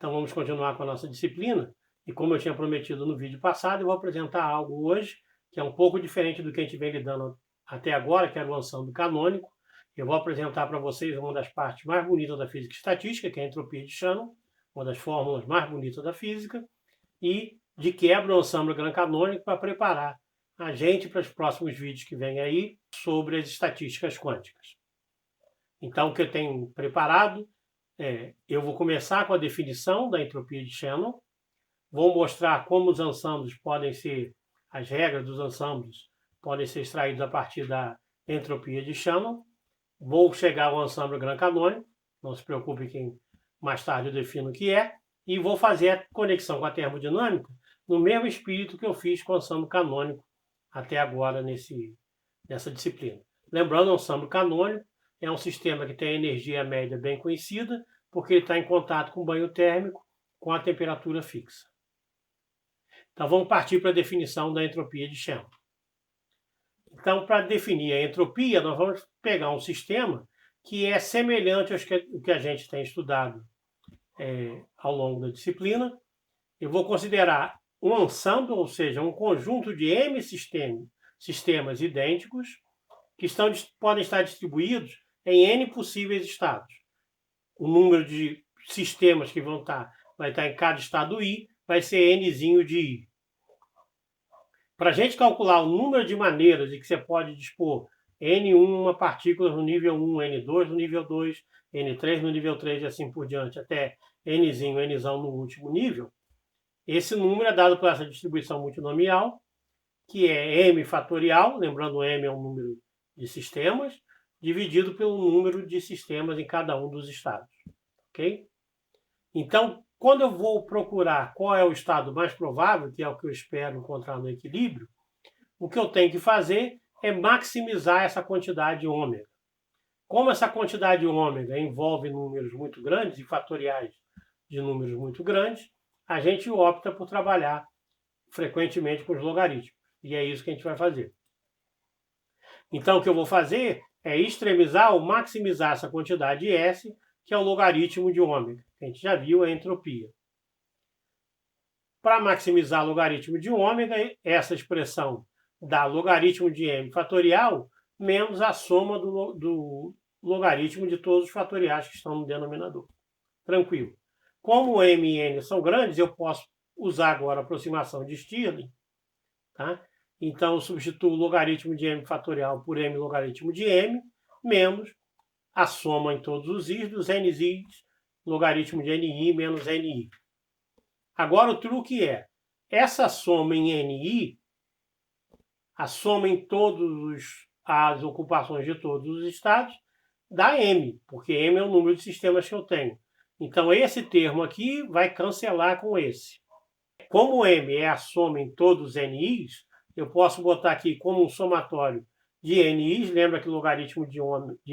Então vamos continuar com a nossa disciplina. E como eu tinha prometido no vídeo passado, eu vou apresentar algo hoje que é um pouco diferente do que a gente vem lidando até agora, que era o ensemble canônico. Eu vou apresentar para vocês uma das partes mais bonitas da física estatística, que é a entropia de Shannon, uma das fórmulas mais bonitas da física, e de quebra o ensemble gran canônico para preparar a gente para os próximos vídeos que vêm aí sobre as estatísticas quânticas. Então, o que eu tenho preparado eu vou começar com a definição da entropia de Shannon, vou mostrar como os ensembles podem ser, as regras dos ensembles podem ser extraídas a partir da entropia de Shannon, vou chegar ao ensemble gran canônico, não se preocupe que mais tarde eu defino o que é, e vou fazer a conexão com a termodinâmica no mesmo espírito que eu fiz com o ensemble canônico até agora nessa disciplina. Lembrando, o ensemble canônico é um sistema que tem energia média bem conhecida, porque ele está em contato com o banho térmico com a temperatura fixa. Então vamos partir para a definição da entropia de Shannon. Então, para definir a entropia, nós vamos pegar um sistema que é semelhante ao que a gente tem estudado ao longo da disciplina. Eu vou considerar um ensemble, ou seja, um conjunto de M sistemas idênticos que podem estar distribuídos em N possíveis estados. O número de sistemas que vai estar em cada estado I vai ser Nzinho de I. Para a gente calcular o número de maneiras em que você pode dispor N1 partículas no nível 1, N2 no nível 2, N3 no nível 3 e assim por diante, até Nzinho, Nzão no último nível, esse número é dado por essa distribuição multinomial, que é M fatorial, lembrando M é um número de sistemas, dividido pelo número de sistemas em cada um dos estados. Ok? Então, quando eu vou procurar qual é o estado mais provável, que é o que eu espero encontrar no equilíbrio, o que eu tenho que fazer é maximizar essa quantidade ômega. Como essa quantidade ômega envolve números muito grandes e fatoriais de números muito grandes, a gente opta por trabalhar frequentemente com os logaritmos. E é isso que a gente vai fazer. Então, o que eu vou fazer é extremizar ou maximizar essa quantidade S, que é o logaritmo de ômega. A gente já viu a entropia. Para maximizar o logaritmo de ômega, essa expressão dá logaritmo de m fatorial menos a soma do logaritmo de todos os fatoriais que estão no denominador. Tranquilo. Como m e n são grandes, eu posso usar agora a aproximação de Stirling. Tá? Então, eu substituo o logaritmo de m fatorial por m logaritmo de m, menos a soma em todos os i's dos n's, logaritmo de ni menos ni. Agora, o truque é, essa soma em ni, a soma em as ocupações de todos os estados, dá m, porque m é o número de sistemas que eu tenho. Então, esse termo aqui vai cancelar com esse. Como m é a soma em todos os ni's, eu posso botar aqui como um somatório de ni's, lembra que o logaritmo de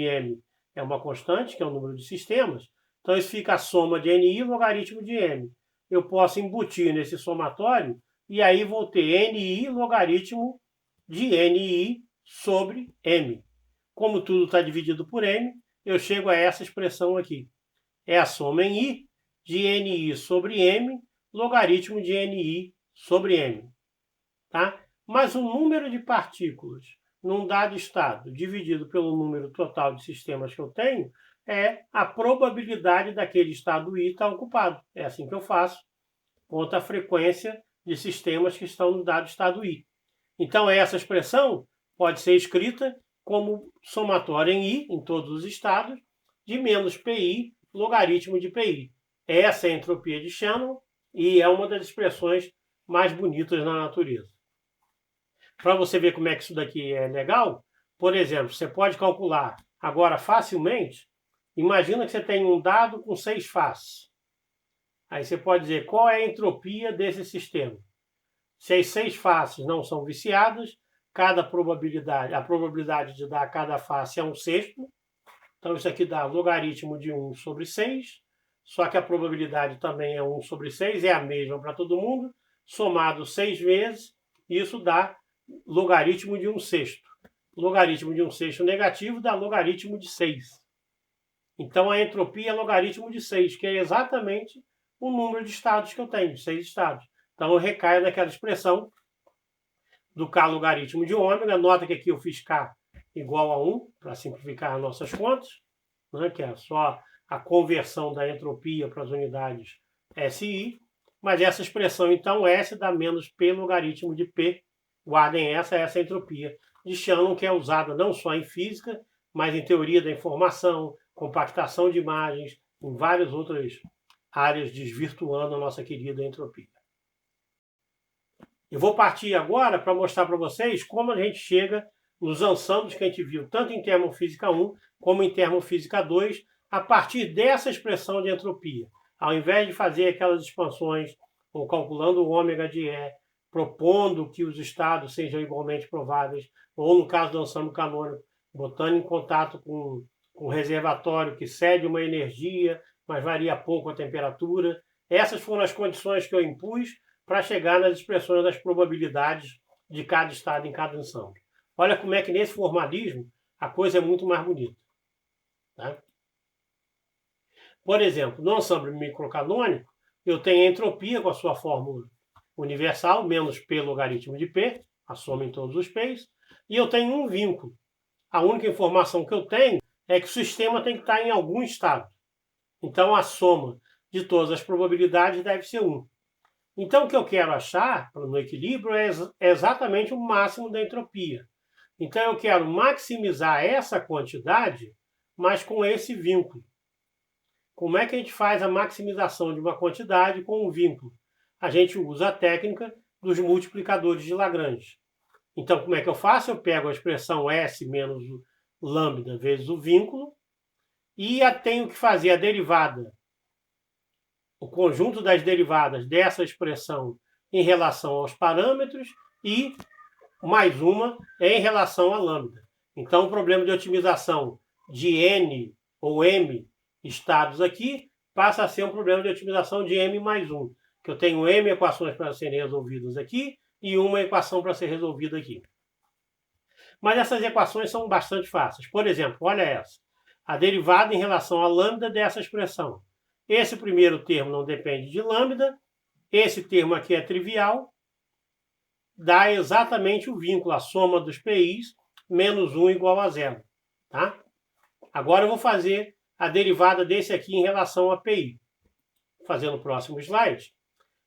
m é uma constante, que é o número de sistemas, então isso fica a soma de ni logaritmo de m. Eu posso embutir nesse somatório e aí vou ter ni logaritmo de ni sobre m. Como tudo está dividido por m, eu chego a essa expressão aqui. É a soma em i de ni sobre m, logaritmo de ni sobre m. Tá? Mas o número de partículas num dado estado dividido pelo número total de sistemas que eu tenho é a probabilidade daquele estado I estar ocupado. É assim que eu faço, conta a frequência de sistemas que estão no dado estado I. Então, essa expressão pode ser escrita como somatório em I, em todos os estados, de menos PI, logaritmo de PI. Essa é a entropia de Shannon e é uma das expressões mais bonitas na natureza. Para você ver como é que isso daqui é legal, por exemplo, você pode calcular agora facilmente. Imagina que você tem um dado com 6 faces. Aí você pode dizer qual é a entropia desse sistema. Se as 6 faces não são viciadas, a probabilidade de dar cada face é 1/6. Então isso aqui dá logaritmo de 1 sobre 6. Só que a probabilidade também é 1 sobre 6, é a mesma para todo mundo. Somado 6 vezes, isso dá logaritmo de 1/6. Logaritmo de 1/6 negativo dá logaritmo de 6. Então a entropia é logaritmo de 6, que é exatamente o número de estados que eu tenho, 6 estados. Então eu recaio naquela expressão do K logaritmo de ômega. Nota que aqui eu fiz K igual a 1, para simplificar as nossas contas, né, que é só a conversão da entropia para as unidades SI. Mas essa expressão, então, S dá menos P logaritmo de P. Guardem essa entropia de Shannon, que é usada não só em física, mas em teoria da informação, compactação de imagens, em várias outras áreas, desvirtuando a nossa querida entropia. Eu vou partir agora para mostrar para vocês como a gente chega nos ensembles que a gente viu, tanto em termofísica 1 como em termofísica 2, a partir dessa expressão de entropia. Ao invés de fazer aquelas expansões, ou calculando o ômega de E, propondo que os estados sejam igualmente prováveis, ou no caso do ensemble canônico, botando em contato com um reservatório que cede uma energia, mas varia pouco a temperatura. Essas foram as condições que eu impus para chegar nas expressões das probabilidades de cada estado em cada ensemble. Olha como é que nesse formalismo a coisa é muito mais bonita. Tá? Por exemplo, no ensemble microcanônico, eu tenho a entropia com a sua fórmula universal, menos P logaritmo de P, a soma em todos os P's, e eu tenho um vínculo. A única informação que eu tenho é que o sistema tem que estar em algum estado. Então, a soma de todas as probabilidades deve ser 1. Então, o que eu quero achar no equilíbrio é exatamente o máximo da entropia. Então, eu quero maximizar essa quantidade, mas com esse vínculo. Como é que a gente faz a maximização de uma quantidade com um vínculo? A gente usa a técnica dos multiplicadores de Lagrange. Então, como é que eu faço? Eu pego a expressão S menos lambda vezes o vínculo e tenho que fazer a derivada, o conjunto das derivadas dessa expressão em relação aos parâmetros e mais uma em relação a lambda. Então, o problema de otimização de N ou M estados aqui passa a ser um problema de otimização de M mais 1, que eu tenho M equações para serem resolvidas aqui e uma equação para ser resolvida aqui. Mas essas equações são bastante fáceis. Por exemplo, olha essa. A derivada em relação a lambda dessa expressão. Esse primeiro termo não depende de lambda. Esse termo aqui é trivial. Dá exatamente o vínculo, a soma dos PIs, menos 1 igual a 0. Tá? Agora eu vou fazer a derivada desse aqui em relação a PI. Fazendo o próximo slide.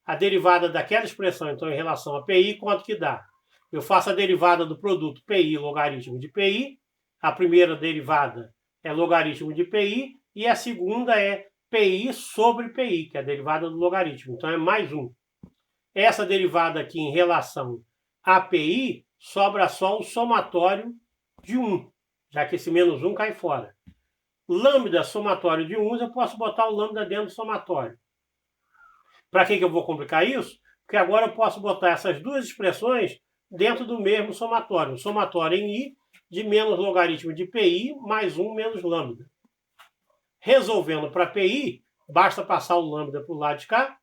A derivada daquela expressão, então, em relação a PI, quanto que dá? Eu faço a derivada do produto PI logaritmo de PI. A primeira derivada é logaritmo de PI. E a segunda é PI sobre PI, que é a derivada do logaritmo. Então, é mais 1. Essa derivada aqui em relação a PI, sobra só um somatório de 1, já que esse menos 1 cai fora. Lambda somatório de 1, eu posso botar o lambda dentro do somatório. Para que eu vou complicar isso? Porque agora eu posso botar essas duas expressões dentro do mesmo somatório. O somatório em I de menos logaritmo de PI mais 1 menos lambda. Resolvendo para PI, basta passar o lambda para o lado de cá,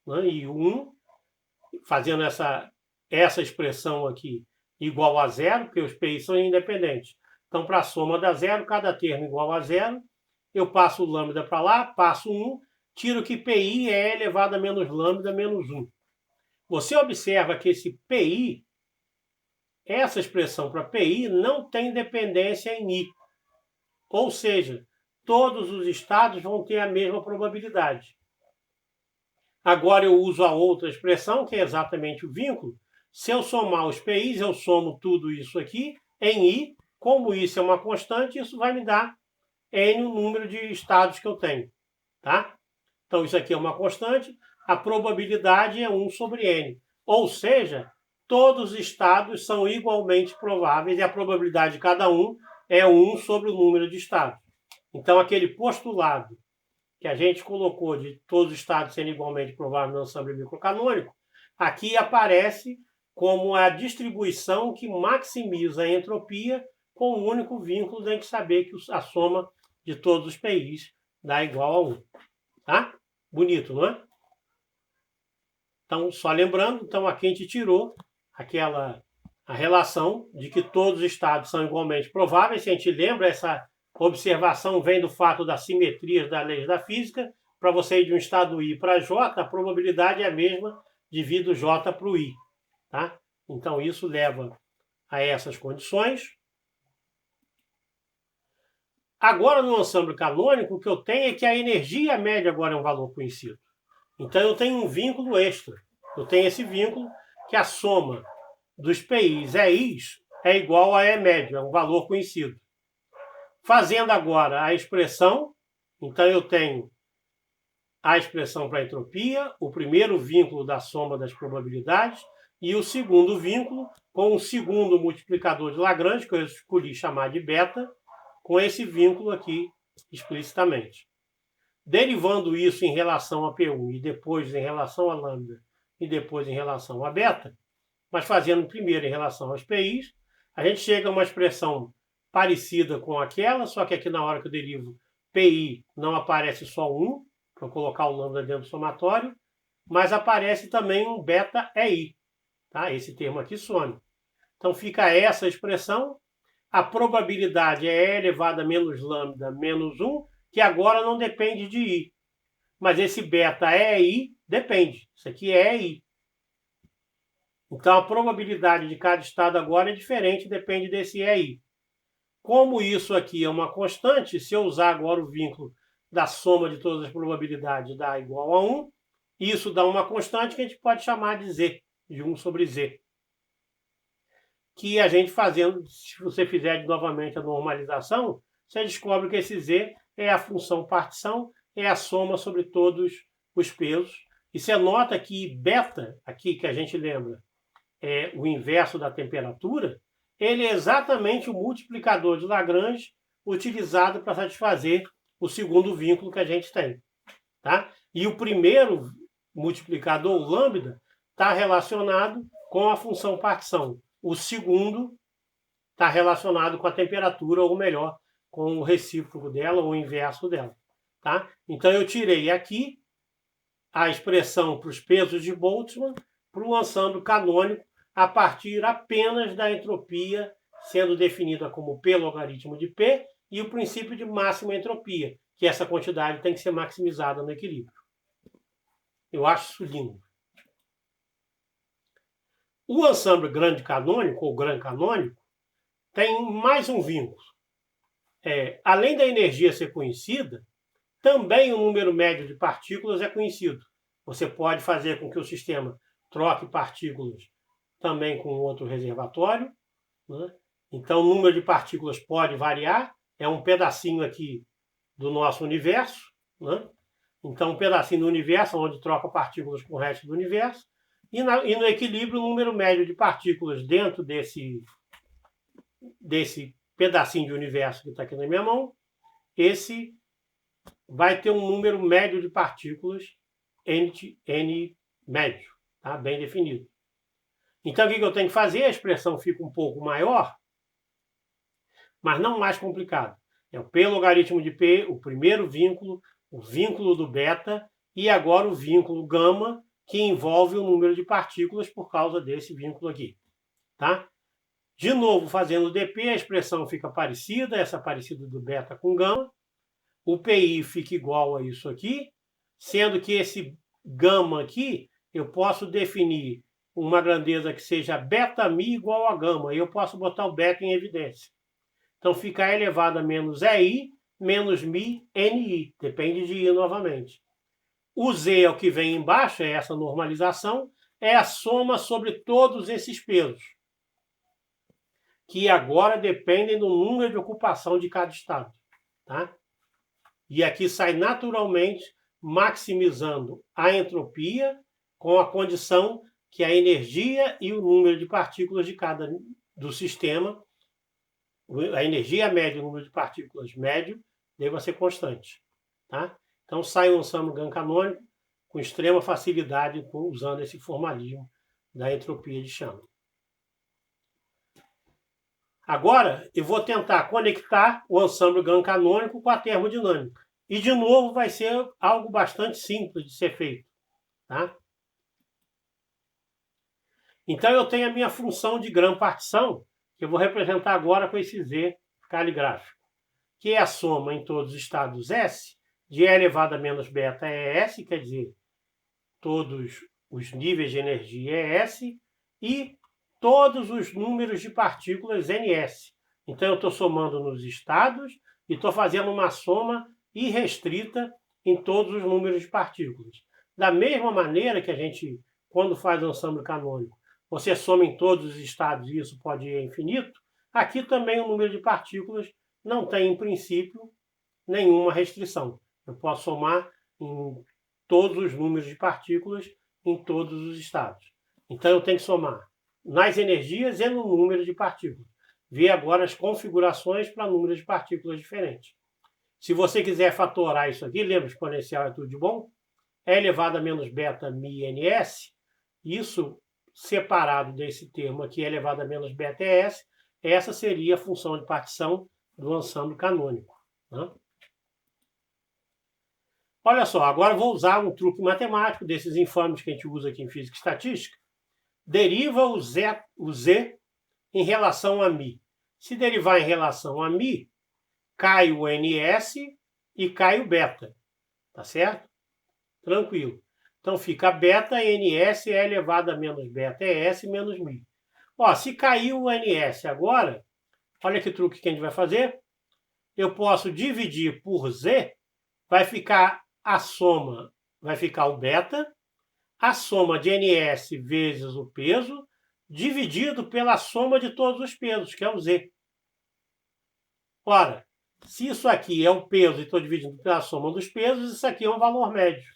né, e 1, fazendo essa expressão aqui igual a 0, porque os PI são independentes. Então, para a soma da 0, cada termo igual a 0, eu passo o lambda para lá, passo 1, tiro que PI é elevado a menos lambda menos 1. Você observa que esse PI, essa expressão para PI, não tem dependência em I. Ou seja, todos os estados vão ter a mesma probabilidade. Agora eu uso a outra expressão, que é exatamente o vínculo. Se eu somar os PIs, eu somo tudo isso aqui em I. Como isso é uma constante, isso vai me dar N o número de estados que eu tenho. Tá? Então, isso aqui é uma constante. A probabilidade é 1 sobre N. Ou seja, todos os estados são igualmente prováveis e a probabilidade de cada um é 1 sobre o número de estados. Então, aquele postulado que a gente colocou de todos os estados sendo igualmente prováveis no ensemble microcanônico, aqui aparece como a distribuição que maximiza a entropia com o único vínculo de a gente saber que a soma de todos os PIs dá igual a 1. Tá? Bonito, não é? Então, só lembrando, então aqui a gente tirou a relação de que todos os estados são igualmente prováveis. Se a gente lembra, essa observação vem do fato das simetrias das leis da física, para você ir de um estado I para J, a probabilidade é a mesma, divido J para o I. Tá? Então, isso leva a essas condições. Agora, no ensemble canônico, o que eu tenho é que a energia média agora é um valor conhecido. Então, eu tenho um vínculo extra. Eu tenho esse vínculo que a soma dos PIs EIs é igual a E médio, é um valor conhecido. Fazendo agora a expressão, então eu tenho a expressão para a entropia, o primeiro vínculo da soma das probabilidades e o segundo vínculo com o segundo multiplicador de Lagrange, que eu escolhi chamar de beta, com esse vínculo aqui explicitamente. Derivando isso em relação a P1 e depois em relação a lambda e depois em relação a beta, mas fazendo primeiro em relação aos PIs, a gente chega a uma expressão parecida com aquela, só que aqui na hora que eu derivo PI não aparece só 1, para colocar o lambda dentro do somatório, mas aparece também um beta EI. Tá? Esse termo aqui some. Então fica essa expressão. A probabilidade é E elevado a menos lambda menos 1, que agora não depende de I. Mas esse beta EI depende. Isso aqui é EI. Então, a probabilidade de cada estado agora é diferente, depende desse EI. Como isso aqui é uma constante, se eu usar agora o vínculo da soma de todas as probabilidades dá igual a 1, isso dá uma constante que a gente pode chamar de Z, de 1 sobre Z. Que a gente fazendo, se você fizer novamente a normalização, você descobre que esse Z é a função partição, é a soma sobre todos os pesos. E você nota que beta, aqui que a gente lembra, é o inverso da temperatura, ele é exatamente o multiplicador de Lagrange utilizado para satisfazer o segundo vínculo que a gente tem. Tá? E o primeiro multiplicador, o lambda, está relacionado com a função partição. O segundo está relacionado com a temperatura, ou melhor, com o recíproco dela, ou o inverso dela. Tá? Então eu tirei aqui a expressão para os pesos de Boltzmann para o ensemble canônico a partir apenas da entropia sendo definida como P logaritmo de P e o princípio de máxima entropia, que essa quantidade tem que ser maximizada no equilíbrio. Eu acho isso lindo. O ensemble grande canônico, ou grande canônico, tem mais um vínculo. Além da energia ser conhecida, também o número médio de partículas é conhecido. Você pode fazer com que o sistema troque partículas também com outro reservatório. Né? Então, o número de partículas pode variar. É um pedacinho aqui do nosso universo. Né? Então, um pedacinho do universo onde troca partículas com o resto do universo. E no equilíbrio, o número médio de partículas dentro desse pedacinho de universo que está aqui na minha mão, esse vai ter um número médio de partículas N médio, tá? Bem definido. Então, o que eu tenho que fazer? A expressão fica um pouco maior, mas não mais complicado. É o P logaritmo de P, o primeiro vínculo, o vínculo do beta, e agora o vínculo gama, que envolve o número de partículas por causa desse vínculo aqui. Tá? De novo, fazendo o dp, a expressão fica parecida, essa parecida do beta com gama. O PI fica igual a isso aqui, sendo que esse gama aqui, eu posso definir uma grandeza que seja beta-mi igual a gama, e eu posso botar o beta em evidência. Então fica E elevado a menos EI menos mi NI, depende de I novamente. O Z é o que vem embaixo, é essa normalização, é a soma sobre todos esses pesos, que agora dependem do número de ocupação de cada estado. Tá? E aqui sai naturalmente maximizando a entropia com a condição que a energia e o número de partículas de cada do sistema, a energia média e o número de partículas médio, deva ser constante. Tá? Então sai um ensemble GAN canônico com extrema facilidade usando esse formalismo da entropia de Shannon. Agora eu vou tentar conectar o ensemble GAN canônico com a termodinâmica. E de novo vai ser algo bastante simples de ser feito. Tá? Então eu tenho a minha função de grã partição, que eu vou representar agora com esse Z caligráfico, que é a soma em todos os estados S de E elevado a menos beta é S, quer dizer, todos os níveis de energia é S, e todos os números de partículas NS. Então, eu estou somando nos estados e estou fazendo uma soma irrestrita em todos os números de partículas. Da mesma maneira que a gente, quando faz o ensemble canônico, você soma em todos os estados e isso pode ir a infinito, aqui também o número de partículas não tem, em princípio, nenhuma restrição. Eu posso somar em todos os números de partículas em todos os estados. Então, eu tenho que somar nas energias e no número de partículas. Ver agora as configurações para números de partículas diferentes. Se você quiser fatorar isso aqui, lembra, exponencial é tudo de bom? E elevado a menos beta mi ns, isso separado desse termo aqui, E elevado a menos beta es, essa seria a função de partição do ensemble canônico. Né? Olha só, agora vou usar um truque matemático desses infames que a gente usa aqui em física e estatística. Deriva o Z em relação a μ. Se derivar em relação a μ, cai o NS e cai o beta. Tá certo? Tranquilo. Então fica beta NS é elevado a menos beta ES menos μ. Ó, se cair o NS agora, olha que truque que a gente vai fazer. Eu posso dividir por Z, vai ficar a soma, vai ficar o beta, a soma de NS vezes o peso, dividido pela soma de todos os pesos, que é o Z. Ora, se isso aqui é o peso e estou dividindo pela soma dos pesos, isso aqui é um valor médio.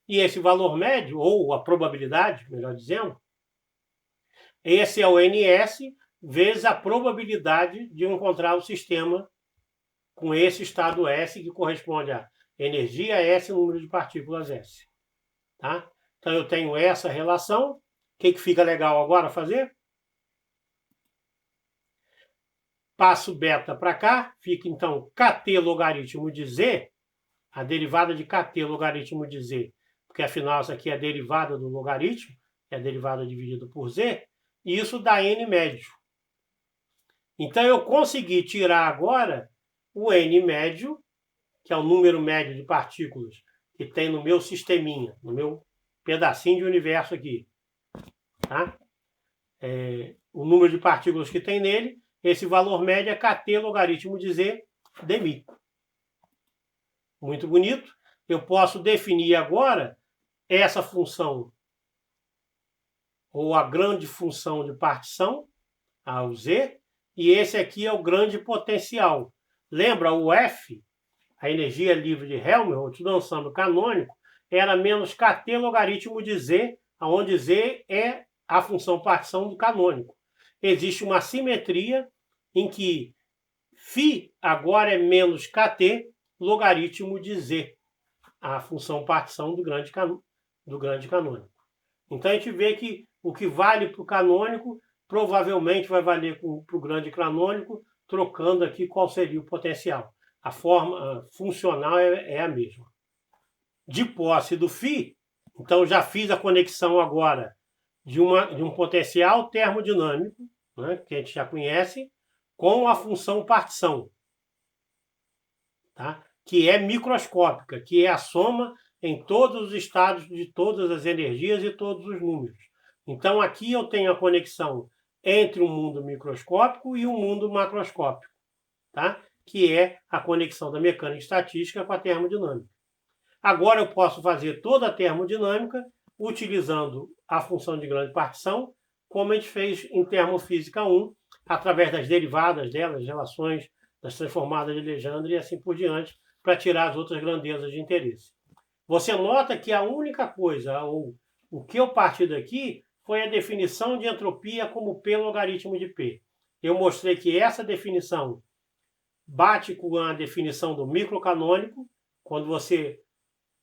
E esse valor médio, ou a probabilidade, melhor dizendo, esse é o NS vezes a probabilidade de encontrar o sistema com esse estado S, que corresponde a energia S, número de partículas S. Tá? Então, eu tenho essa relação. O que fica legal agora fazer? Passo beta para cá, fica então Kt logaritmo de Z, a derivada de Kt logaritmo de Z, porque afinal isso aqui é a derivada do logaritmo, é a derivada dividida por Z, e isso dá N médio. Então eu consegui tirar agora o N médio, que é o número médio de partículas que tem no meu sisteminha, no meu pedacinho de universo aqui. Tá? O número de partículas que tem nele, esse valor médio é Kt logaritmo de Z de μ. Muito bonito. Eu posso definir agora essa função, ou a grande função de partição, a o Z, e esse aqui é o grande potencial. Lembra, o F, a energia livre de Helmholtz, do ensemble canônico, era menos Kt logaritmo de Z, onde Z é a função partição do canônico. Existe uma simetria em que φ agora é menos Kt logaritmo de Z, a função partição do grande canônico. Então a gente vê que o que vale para o canônico provavelmente vai valer para o grande canônico, trocando aqui qual seria o potencial. A forma funcional é a mesma. De posse do φ, então já fiz a conexão agora de um potencial termodinâmico, né, que a gente já conhece, com a função partição, tá? Que é microscópica, que é a soma em todos os estados de todas as energias e todos os números. Então aqui eu tenho a conexão entre o mundo microscópico e o mundo macroscópico, tá? Que é a conexão da mecânica estatística com a termodinâmica. Agora eu posso fazer toda a termodinâmica utilizando a função de grande partição, como a gente fez em termofísica 1, através das derivadas delas, relações das transformadas de Legendre e assim por diante, para tirar as outras grandezas de interesse. Você nota que a única coisa, ou o que eu parti daqui, foi a definição de entropia como P logaritmo de P. Eu mostrei que essa definição bate com a definição do microcanônico, quando você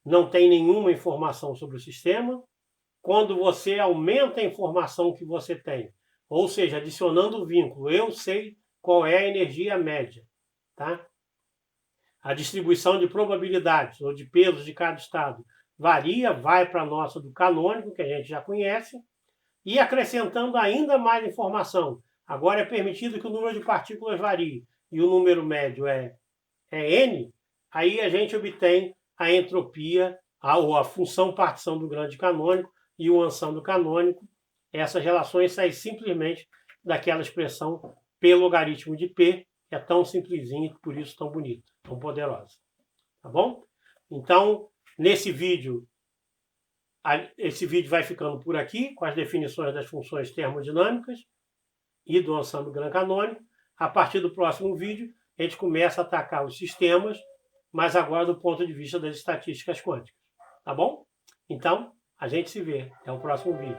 não tem nenhuma informação sobre o sistema, quando você aumenta a informação que você tem, ou seja, adicionando o vínculo, eu sei qual é a energia média, tá? A distribuição de probabilidades ou de pesos de cada estado varia, vai para a nossa do canônico, que a gente já conhece, e acrescentando ainda mais informação. Agora é permitido que o número de partículas varie e o número médio é N, aí a gente obtém a entropia, ou a função partição do grande canônico e o ansando canônico. Essas relações saem simplesmente daquela expressão P logaritmo de P, que é tão simplesinha e por isso tão bonita, tão poderosa. Tá bom? Então, esse vídeo vai ficando por aqui, com as definições das funções termodinâmicas e do ansando grande canônico. A partir do próximo vídeo, a gente começa a atacar os sistemas, mas agora do ponto de vista das estatísticas quânticas. Tá bom? Então, a gente se vê. Até o próximo vídeo.